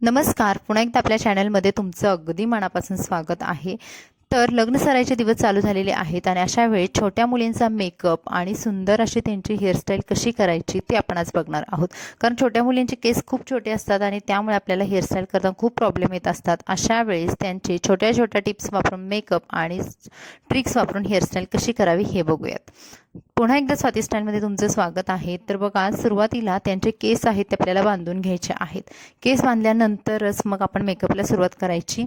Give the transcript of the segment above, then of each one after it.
नमस्कार. पुन्हा एकदा आपल्या चॅनलमध्ये तुमचं अगदी मनापासून स्वागत आहे. तर लग्न सराईचे दिवस चालू झालेले आहेत आणि अशा वेळी छोट्या मुलींचा मेकअप आणि सुंदर अशी त्यांची हेअरस्टाईल कशी करायची ते आपण आज बघणार आहोत. कारण छोट्या मुलींचे केस खूप छोटे असतात आणि त्यामुळे आपल्याला हेअरस्टाईल करताना खूप प्रॉब्लेम येत असतात. अशा वेळेस त्यांचे छोट्या छोट्या टिप्स वापरून मेकअप आणि ट्रिक्स वापरून हेअरस्टाईल कशी करावी हे बघूयात. पुन्हा एकदा स्वाती स्टाईलमध्ये तुमचं स्वागत आहे. तर बघा, सुरुवातीला त्यांचे केस आहेत ते आपल्याला बांधून घ्यायचे आहेत. केस बांधल्यानंतरच मग आपण मेकअपला सुरुवात करायची.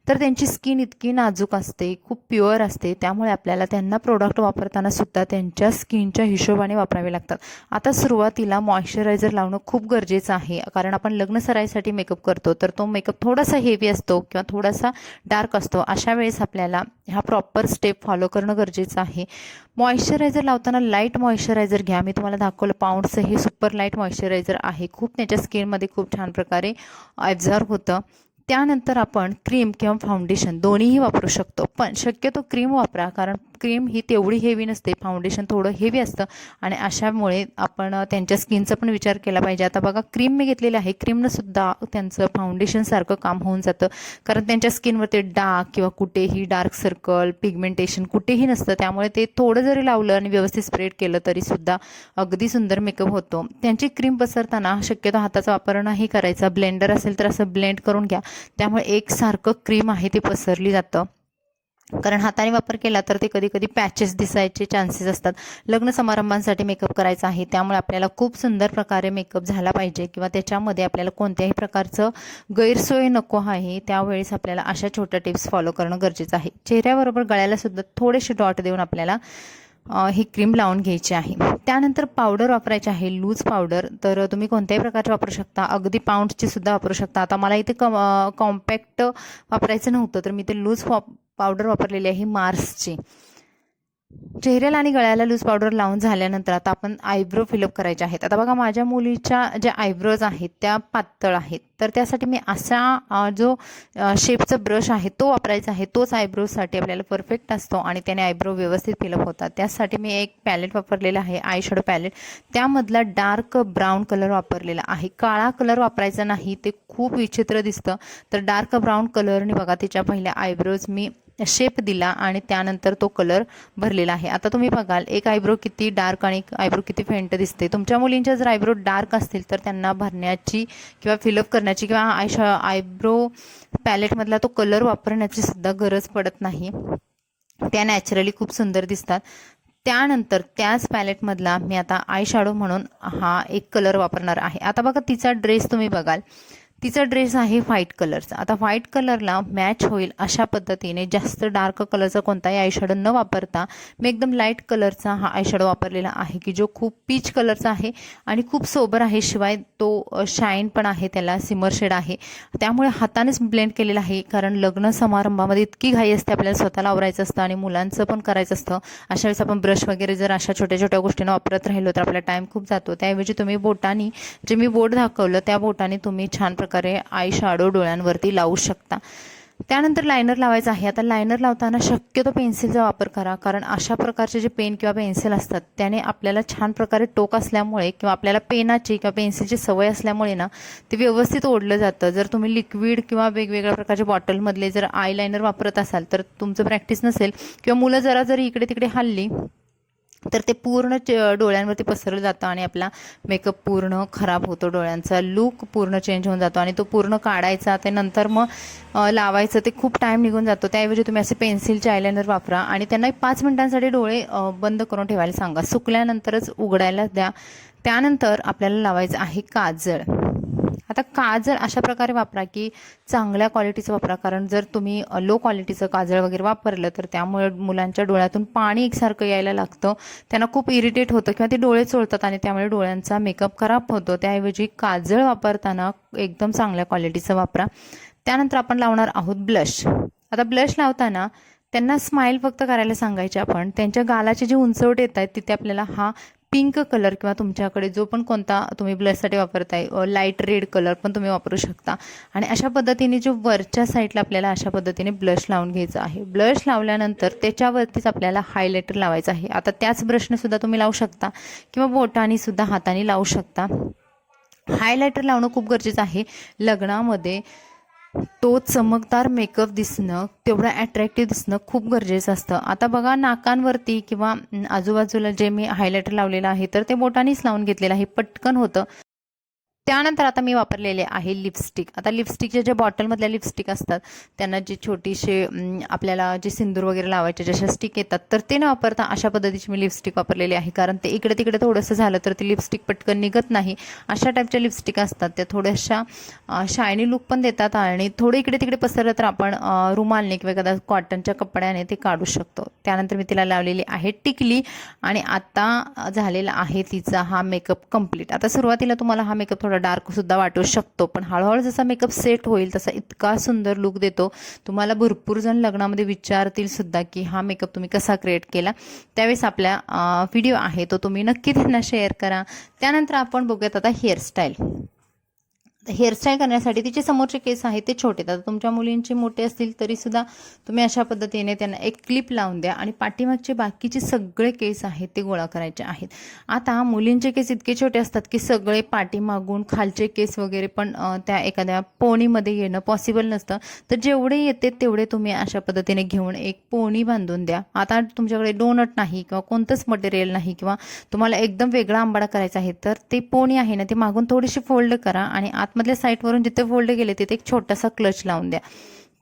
तर त्यांची स्किन इतकी नाजूक असते, खूप प्युअर असते, त्यामुळे आपल्याला त्यांना प्रोडक्ट वापरताना सुद्धा त्यांच्या स्किनच्या हिशोबाने वापरावे लागतात. आता सुरुवातीला मॉइश्चरायझर लावणं खूप गरजेचं आहे, कारण आपण लग्न सराईसाठी मेकअप करतो तर तो मेकअप थोडासा हेवी असतो किंवा थोडासा डार्क असतो. अशा वेळेस आपल्याला हा प्रॉपर स्टेप फॉलो करणं गरजेचं आहे. मॉइश्चरायझर लावताना लाईट मॉइश्चरायझर घ्या. मी तुम्हाला दाखवलं पाऊंडचं हे सुपर लाईट मॉइश्चरायझर आहे. खूप त्याच्या स्किनमध्ये खूप छान प्रकारे ॲब्झॉर्ब होतं. त्यानंतर आपण क्रीम किंवा फाउंडेशन दोन्हीही वापरू शकतो, पण शक्यतो क्रीम वापरा, कारण क्रीम ही तेवढी हेवी नसते, फाउंडेशन थोडं हेवी असतं आणि अशामुळे आपण त्यांच्या स्किनचा पण विचार केला पाहिजे. आता बघा, क्रीम मी घेतलेली आहे. क्रीमनं सुद्धा त्यांचं फाउंडेशनसारखं काम होऊन जातं, कारण त्यांच्या स्किनवरती डाग किंवा कुठेही डार्क सर्कल पिगमेंटेशन कुठेही नसतं. त्यामुळे ते थोडं जरी लावलं आणि व्यवस्थित स्प्रेड केलं तरीसुद्धा अगदी सुंदर मेकअप होतो. त्यांची क्रीम पसरताना शक्यतो हाताचा वापर नाही करायचा. ब्लेंडर असेल तर असं ब्लेंड करून घ्या, त्यामुळे एकसारखं क्रीम आहे ते पसरली जातं. कारण हाताने वापर केला तर ते कधी कधी पॅचेस दिसायचे चान्सेस असतात. लग्न समारंभांसाठी मेकअप करायचा आहे, त्यामुळे आपल्याला खूप सुंदर प्रकारे मेकअप झाला पाहिजे किंवा त्याच्यामध्ये आपल्याला कोणत्याही प्रकारचं गैरसोय नको आहे. त्यावेळेस आपल्याला अशा छोट्या टिप्स फॉलो करणं गरजेचं आहे. चेहऱ्याबरोबर गळ्याला सुद्धा थोडेसे डॉट देऊन आपल्याला ही क्रीम लावून घ्यायची आहे. त्यानंतर पावडर वापरायची आहे, लूज पावडर. तर तुम्ही कोणत्याही प्रकारची वापरू शकता, अगदी पाऊंडची सुद्धा वापरू शकता. आता मला इथे कॉम्पॅक्ट वापरायचं नव्हतं, तर मी ते लूज पावडर वापरलेली आहे मार्सची. चेहऱ्याला आणि गळ्याला लूज पावडर लावून झाल्यानंतर आता आपण आयब्रो फिलअप करायचे आहेत. आता बघा, माझ्या मुलीच्या ज्या आयब्रोज आहेत त्या पातळ आहेत, तर त्यासाठी मी असा जो शेपचा ब्रश आहे तो वापरायचा आहे. तोच आयब्रोजसाठी आपल्याला परफेक्ट असतो आणि त्याने आयब्रो व्यवस्थित फिलअप होतात. त्यासाठी मी एक पॅलेट वापरलेला आहे, आय शॅडो पॅलेट. त्यामधला डार्क ब्राऊन कलर वापरलेला आहे. काळा कलर वापरायचा नाही, ते खूप विचित्र दिसतं. तर डार्क ब्राऊन कलरने बघा तिच्या पहिल्या आयब्रोज मी शेप दिला आणि त्यानंतर तो कलर भरलेला आहे. आता तुम्ही बघाल एक आयब्रो किती डार्क आणि एक आयब्रो किती फेंट दिसते. तुमच्या मुलींच्या जर आयब्रो डार्क असतील तर त्यांना भरण्याची किंवा फिलअप करण्याची किंवा आयब्रो पॅलेटमधला तो कलर वापरण्याची सुद्धा गरज पडत नाही. त्या नॅचरली खूप सुंदर दिसतात. त्यानंतर त्याच पॅलेटमधला मी आता आय शॅडो म्हणून हा एक कलर वापरणार आहे. आता बघा, तिचा ड्रेस तुम्ही बघाल, तिचा ड्रेस आहे व्हाईट कलरचा. आता व्हाईट कलरला मॅच होईल अशा पद्धतीने जास्त डार्क कलरचा कोणताही आयशॅडो न वापरता मी एकदम लाईट कलरचा हा आयशॅडो वापरलेला आहे, की जो खूप पीच कलरचा आहे आणि खूप सोबर आहे. शिवाय तो शाईन पण आहे, त्याला सिमर शेड आहे. त्यामुळे हातानेच ब्लेंड केलेला आहे, कारण लग्न समारंभामध्ये इतकी घाई असते, आपल्याला स्वतःला आवरायचं असतं आणि मुलांचं पण करायचं असतं. अशा वेळेस आपण ब्रश वगैरे जर अशा छोट्या छोट्या गोष्टींना वापरत राहिलो तर आपला टाईम खूप जातो. त्याऐवजी तुम्ही बोटाने, जे मी बोट दाखवलं त्या बोटाने तुम्ही छान प्रकारे आय शॅडो डोळ्यांवरती लावू शकता. त्यानंतर लायनर लावायचं आहे. आता लायनर लावताना शक्यतो पेन्सिलचा वापर करा, कारण अशा प्रकारचे जे पेन किंवा पेन्सिल असतात त्याने आपल्याला छान प्रकारे टोक असल्यामुळे किंवा आपल्याला पेनाची किंवा पेन्सिलची सवय असल्यामुळे ना ते व्यवस्थित ओढलं जातं. जर तुम्ही लिक्विड किंवा वेगवेगळ्या प्रकारच्या बॉटलमधले जर आय लायनर वापरत असाल तर तुमचं प्रॅक्टिस नसेल किंवा मुलं जरी इकडे तिकडे हल्ली तर ते पूर्ण डोळ्यांवरती पसरलं जातं आणि आपला मेकअप पूर्ण खराब होतो. डोळ्यांचा लूक पूर्ण चेंज होऊन जातो आणि तो पूर्ण काढायचा ते नंतर मग लावायचं, ते खूप टाईम निघून जातो. त्याऐवजी तुम्ही असे पेन्सिलचे आयलायनर वापरा आणि त्यांना 5 मिनिटांसाठी डोळे बंद करून ठेवायला सांगा. सुकल्यानंतरच उघडायला द्या. त्यानंतर आपल्याला लावायचं आहे काजळ. आता काजळ अशा प्रकारे वापरा की चांगल्या क्वालिटीचं वापरा, कारण जर तुम्ही लो क्वालिटीचं काजळ वगैरे वापरलं तर त्यामुळे मुलांच्या डोळ्यातून पाणी एकसारखं यायला लागतं, त्यांना खूप इरिटेट होतं किंवा ते डोळे चोळतात आणि त्यामुळे डोळ्यांचा मेकअप खराब होतो. त्याऐवजी काजळ वापरताना एकदम चांगल्या क्वालिटीचं वापरा. त्यानंतर आपण लावणार आहोत ब्लश. आता ब्लश लावताना त्यांना स्माईल फक्त करायला सांगायचे आपण. त्यांच्या गालाचे जे उंचवट येत आहेत तिथे आपल्याला हा पिंक कलर किंवा तुमच्याकडे जो पण कोणता तुम्ही ब्लशसाठी वापरताय, लाईट रेड कलर पण तुम्ही वापरू शकता. आणि अशा पद्धतीने जो वरच्या साईडला आपल्याला अशा पद्धतीने ब्लश लावून घ्यायचं आहे. ब्लश लावल्यानंतर त्याच्यावरतीच आपल्याला हायलायटर लावायचं आहे. आता त्याच ब्रशने सुद्धा तुम्ही लावू शकता किंवा बोटाने सुद्धा हाताने लावू शकता. हायलायटर लावणं खूप गरजेचं आहे लग्नामध्ये. तो चमकदार मेकअप दिसणं, तेवढं अट्रॅक्टिव्ह दिसणं खूप गरजेचं असतं. आता बघा नाकांवरती किंवा आजूबाजूला जे मी हायलायटर लावलेलं आहे तर ते बोटानीच लावून घेतलेलं आहे, पटकन होतं. त्यानंतर आता मी वापरलेले आहे लिपस्टिक. आता लिपस्टिकच्या ज्या बॉटलमधल्या लिपस्टिक असतात त्यांना जे छोटीशे आपल्याला जे सिंदूर वगैरे लावायचे जशा स्टिक येतात तर ते न वापरता अशा पद्धतीची मी लिपस्टिक वापरलेली आहे. कारण ते इकडे तिकडे थोडंसं झालं तर ते लिपस्टिक पटकन निघत नाही. अशा टाईपच्या लिपस्टिक असतात त्या थोड्याशा शायनी लुक पण देतात आणि थोडं इकडे तिकडे पसरलं तर आपण रुमालने किंवा एखाद्या कॉटनच्या कपड्याने ते काढू शकतो. त्यानंतर मी तिला लावलेली आहे टिकली आणि आता झालेला आहे तिचा हा मेकअप कंप्लीट. आता सुरुवातीला तुम्हाला हा मेकअप डार्क सुद्धा वाटू शकतो, पण हळूहळू जसा मेकअप सेट होईल तसा इतका सुंदर लुक देतो. तुम्हाला भरपूर जण लग्नामध्ये विचारतील सुद्धा की हा मेकअप तुम्ही कसा क्रिएट केला. त्यावेळेस आपला व्हिडिओ आहे तो तुम्ही नक्की त्यांना शेअर करा. त्यानंतर आपण बघूयात आता हेअरस्टाईल. हेअरस्टाईल करण्यासाठी तिचे समोरचे केस आहेत ते छोटे. आता तुमच्या मुलींचे मोठे असतील तरीसुद्धा तुम्ही अशा पद्धतीने त्यांना एक क्लिप लावून द्या आणि पाठीमागचे बाकीचे सगळे केस आहेत ते गोळा करायचे आहेत. आता मुलींचे केस इतके छोटे असतात की सगळे पाठीमागून खालचे केस वगैरे पण त्या एखाद्या पोणीमध्ये येणं पॉसिबल नसतं. तर जेवढे येते तेवढे तुम्ही अशा पद्धतीने घेऊन एक पोणी बांधून द्या. आता तुमच्याकडे डोनट नाही किंवा कोणतंच मटेरियल नाही किंवा तुम्हाला एकदम वेगळा आंबाडा करायचा आहे तर ते पोणी आहे ना ते मागून थोडीशी फोल्ड करा आणि आतमधल्या साईडवरून जिथे फोल्ड केले तिथे एक छोटासा क्लच लावून द्या.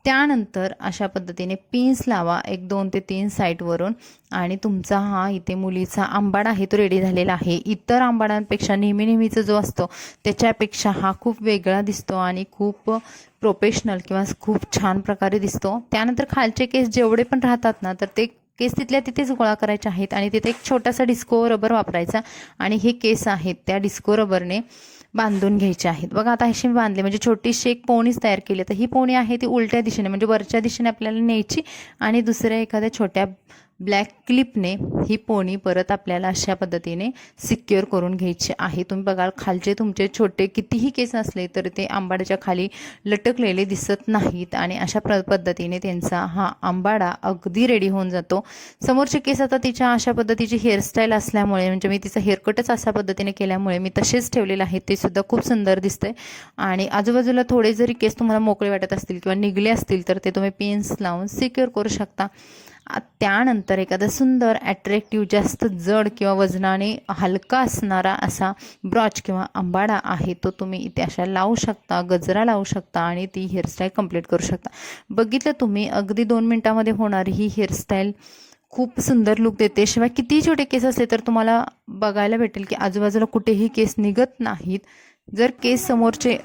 त्यानंतर अशा पद्धतीने पिन्स लावा एक 2 ते 3 साईडवरून आणि तुमचा हा इथे मुलीचा आंबाडा आहे तो रेडी झालेला आहे. इतर आंबाड्यांपेक्षा नेहमीचा जो असतो त्याच्यापेक्षा हा खूप वेगळा दिसतो आणि खूप प्रोफेशनल किंवा खूप छान प्रकारे दिसतो. त्यानंतर खालचे केस जेवढे पण राहतात ना तर ते केस तिथल्या तिथेच गोळा करायचे आहेत आणि तिथे एक छोटासा डिस्को रबर वापरायचा आणि हे केस आहेत त्या डिस्को रबरने बांधून घ्यायचे आहेत. बघा आता अशी बांधले म्हणजे छोटीशी एक पोणीच तयार केली. तर ही पोणी आहे ती उलट्या दिशेने म्हणजे वरच्या दिशेने आपल्याला न्यायची आणि दुसऱ्या एखाद्या छोट्या ब्लॅक क्लिपने ही पोणी परत आपल्याला अशा पद्धतीने सिक्युअर करून घ्यायची आहे. तुम्ही बघाल खालचे तुमचे छोटे कितीही केस असले तर ते आंबाड्याच्या खाली लटकलेले दिसत नाहीत आणि अशा पद्धतीने त्यांचा हा आंबाडा अगदी रेडी होऊन जातो. समोरचे केस आता तिच्या अशा पद्धतीची हेअरस्टाईल असल्यामुळे म्हणजे मी तिचा हेअरकटच अशा पद्धतीने केल्यामुळे मी तसेच ठेवलेले आहेत. ते सुद्धा खूप सुंदर दिसतंय आणि आजूबाजूला थोडे जरी केस तुम्हाला मोकळे वाटत असतील किंवा निघले असतील तर ते तुम्ही पिन्स लावून सिक्युअर करू शकता. त्यानंतर एखादा सुंदर अट्रॅक्टिव्ह जास्त जड किंवा वजनाने हलका असणारा असा ब्रॉच किंवा आंबाडा आहे तो तुम्ही इथे अशा लावू शकता, गजरा लावू शकता आणि ती हेअरस्टाईल कंप्लीट करू शकता. बघितलं तुम्ही अगदी 2 मिनिटामध्ये होणारी ही हेअरस्टाईल खूप सुंदर लुक देते. शिवाय कितीही छोटे केस असले तर तुम्हाला बघायला भेटेल की आजूबाजूला कुठेही केस निघत नाहीत. जर केस समोरचे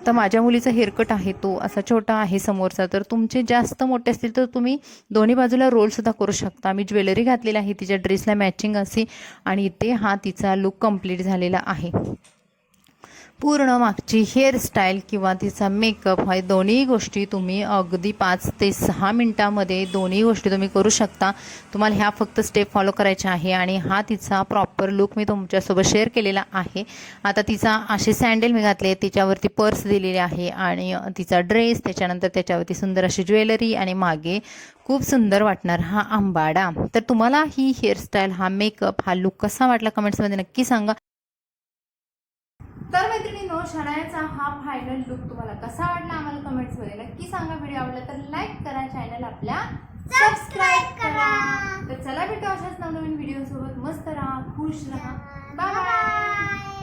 तर माझ्या मुलीचा हेअरकट आहे तो असा छोटा आहे समोरचा, तर तुमचे जास्त मोठे असतील तर तुम्ही दोन्ही बाजूला रोलसुद्धा करू शकता. मी ज्वेलरी घातलेली आहे तिच्या ड्रेसला मॅचिंग अशी आणि इथे हा तिचा लुक कंप्लीट झालेला आहे. पूर्ण मागची हेअरस्टाईल किंवा तिचा मेकअप ह्या दोन्ही गोष्टी तुम्ही अगदी 5 ते 6 मिनटामध्ये दोन्ही गोष्टी तुम्ही करू शकता. तुम्हाला ह्या फक्त स्टेप फॉलो करायच्या आहे आणि हा तिचा प्रॉपर लुक मी तुमच्यासोबत शेअर केलेला आहे. आता तिचा असे सँडल मी घातले, तिच्यावरती पर्स दिलेली आहे आणि तिचा ड्रेस, त्याच्यानंतर त्याच्यावरती सुंदर अशी ज्वेलरी आणि मागे खूप सुंदर वाटणार हा आंबाडा. तर तुम्हाला ही हेअरस्टाईल, हा मेकअप, हा लुक कसा वाटला कमेंट्समध्ये नक्की सांगा. तर मैत्रिणींनो, शनायाचा हा फायनल लुक तुम्हाला कसा वाटला आम्हाला कमेंट्समध्ये नक्की सांगा. व्हिडिओ आवडला तर लाईक करा, चॅनल आपल्या सबस्क्राईब करा. तर चला भेटू अशाच नवनवीन व्हिडिओ सोबत. मस्त राहा, खुश राहा. Bye bye.